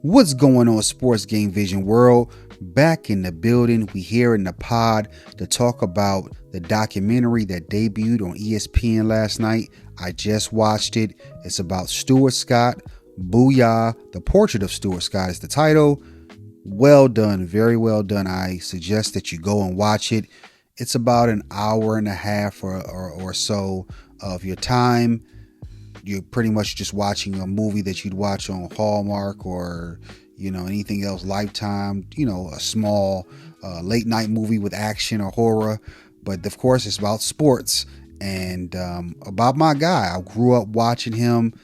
What's going on, Sports Game Vision world? Back in the building, we here in the pod to talk about the documentary that debuted on ESPN last night. I just watched it. It's about Stuart Scott, Boo-Yah, The Portrait of Stuart Scott is the title. Well done, very well done. I suggest that you go and watch it. It's about an hour and a half or so of your time. You're pretty much just watching a movie that you'd watch on Hallmark or, anything else, Lifetime, a small late night movie with action or horror. But of course, it's about sports and about my guy. I grew up watching him,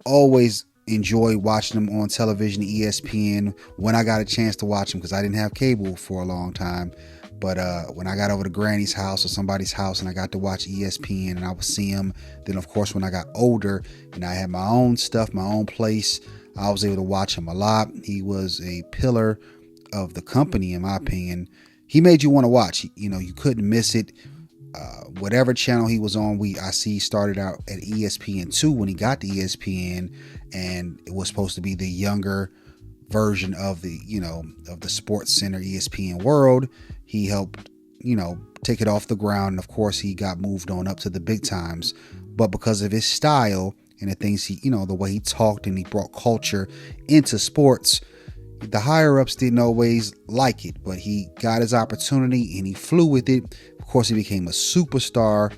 always enjoyed watching him on television, ESPN, when I got a chance to watch him because I didn't have cable for a long time. But when I got over to Granny's house or somebody's house and I got to watch ESPN and I would see him, then of course when I got older and I had my own stuff, my own place, I was able to watch him a lot. He was a pillar of the company, in my opinion. He made you want to watch. You couldn't miss it. Whatever channel he was on, I see he started out at ESPN2 when he got to ESPN, and it was supposed to be the younger version of the Sports Center ESPN world. He helped take it off the ground, and of course he got moved on up to the big times. But because of his style and the things the way he talked and he brought culture into sports, the higher ups didn't always like it, but he got his opportunity and he flew with it. Of course, he became a superstar,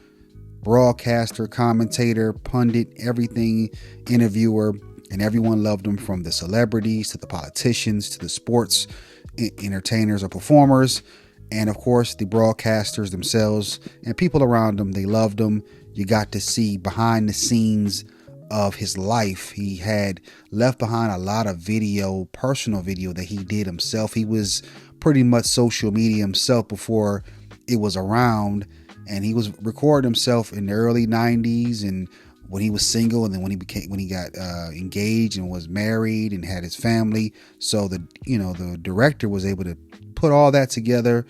broadcaster, commentator, pundit, everything, interviewer. And everyone loved him, from the celebrities to the politicians to the sports entertainers or performers. And of course, the broadcasters themselves and people around him, they loved him. You got to see behind the scenes of his life. He had left behind a lot of personal video that he did himself. He was pretty much social media himself before it was around. And he was recording himself in the early 90s and when he was single, and then when he got engaged and was married and had his family. So the director was able to put all that together,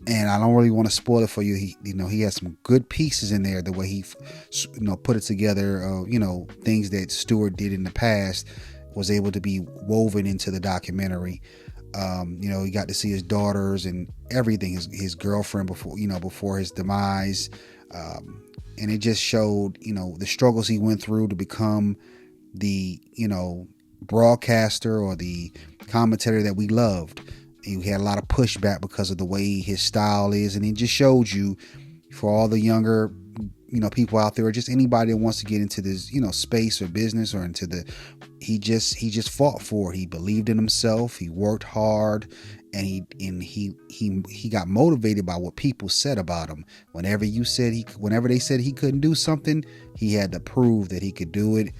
and I don't really want to spoil it for you. He has some good pieces in there. The way he put it together, things that Stuart did in the past was able to be woven into the documentary. He got to see his daughters and everything, his girlfriend before his demise. And it just showed, the struggles he went through to become the, broadcaster or the commentator that we loved. He had a lot of pushback because of the way his style is. And it just showed you, for all the younger, people out there, or just anybody that wants to get into this, space or business or he just fought for it. He believed in himself. He worked hard. And he got motivated by what people said about him. Whenever they said he couldn't do something, he had to prove that he could do it.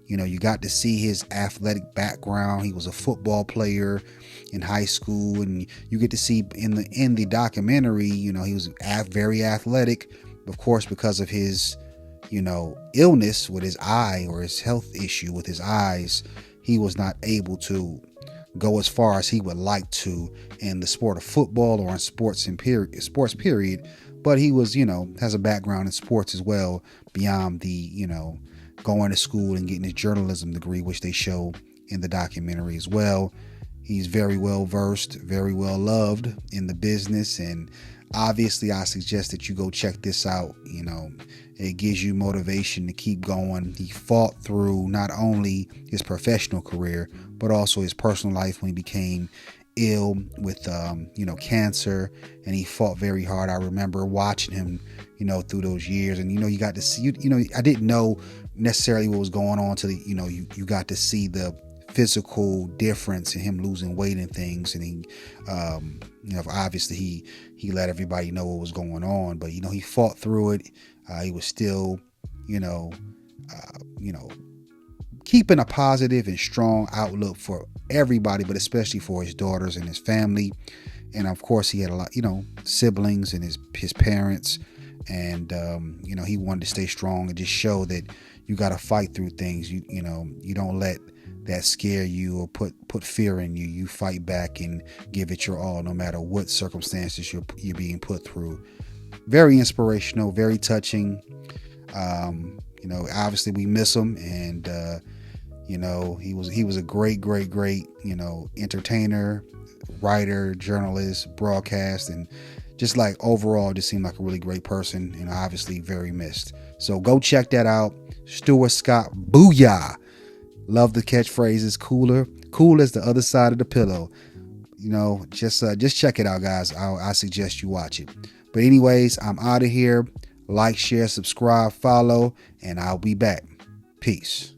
You got to see his athletic background. He was a football player in high school, and you get to see in the documentary, he was very athletic. Of course, because of his, illness with his eye, or his health issue with his eyes, he was not able to go as far as he would like to in the sport of football or in sports period. But he was, has a background in sports as well, beyond the, going to school and getting his journalism degree, which they show in the documentary as well. He's very well versed, very well loved in the business. And obviously I suggest that you go check this out. It gives you motivation to keep going. He fought through not only his professional career, but also his personal life when he became ill with, cancer, and he fought very hard. I remember watching him, through those years, and, you got to see, I didn't know necessarily what was going on till, you got to see the physical difference in him losing weight and things. And he, obviously he let everybody know what was going on, but, he fought through it. He was still, keeping a positive and strong outlook for everybody, but especially for his daughters and his family. And of course, he had a lot, siblings and his parents. And, he wanted to stay strong and just show that you got to fight through things. You don't let that scare you or put fear in you. You fight back and give it your all, no matter what circumstances you're being put through. Very inspirational, very touching. Obviously we miss him, and You know, he was a great, you know, entertainer, writer, journalist, broadcast, and just like overall just seemed like a really great person, and obviously very missed. So go check that out. Stuart Scott, Boo-Yah. Love the catchphrases. Cool as the other side of the pillow. You know, just check it out, guys. I suggest you watch it. But anyways, I'm out of here. Like, share, subscribe, follow, and I'll be back. Peace.